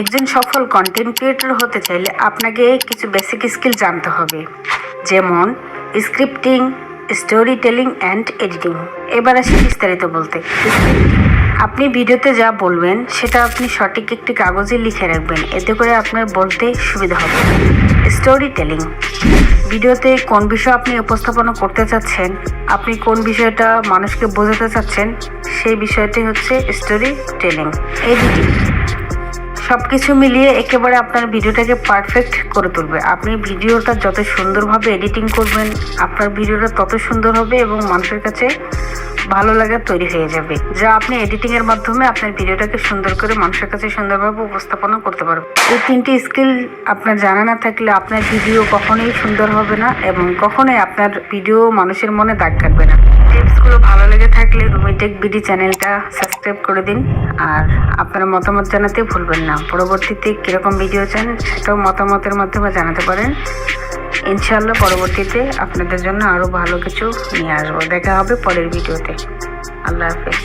একজন সফল content creator হতে চাইলে আপনাকে কিছু বেসিক স্কিল জানতে হবে, যেমন scripting, story telling and editing. এবার আসি বিস্তারিত বলতে। আপনি ভিডিওতে যা বলবেন সেটা আপনি সঠিক একটি কাগজে লিখে রাখবেন, এতে করে আপনার বলতে সুবিধা হবে। স্টোরি টেলিং, ভিডিওতে কোন বিষয় আপনি উপস্থাপনা করতে চাচ্ছেন, আপনি কোন বিষয়টা মানুষকে বোঝাতে চাচ্ছেন, সেই বিষয়টি হচ্ছে স্টোরি টেলিং। এডিটিং, সব কিছু মিলিয়ে একেবারে আপনার ভিডিওটাকে পারফেক্ট করে তুলবে। আপনি ভিডিওটা যত সুন্দরভাবে এডিটিং করবেন, আপনার ভিডিওটা তত সুন্দর হবে এবং মানুষের কাছে ভালো লাগা তৈরি হয়ে যাবে, যা আপনি এডিটিংয়ের মাধ্যমে আপনার ভিডিওটাকে সুন্দর করে মানুষের কাছে সুন্দরভাবে উপস্থাপনা করতে পারবেন। এই তিনটি স্কিল আপনার জানা না থাকলে আপনার ভিডিও কখনোই সুন্দর হবে না এবং কখনোই আপনার ভিডিও মানুষের মনে দাগ কাটবে না। টিপসগুলো ভালো লেগে থাকলে রুমি টেক বিডি চ্যানেলটা সাবস্ক্রাইব করে দিন, আর আপনারা মতামত জানাতে ভুলবেন না। পরবর্তীতে কীরকম ভিডিও চান সেটাও মতামতের মাধ্যমে জানাতে পারেন। ইনশাআল্লাহ পরবর্তীতে আপনাদের জন্য আরও ভালো কিছু নিয়ে আসবো। দেখা হবে পরের ভিডিওতে। আল্লাহ হাফেজ।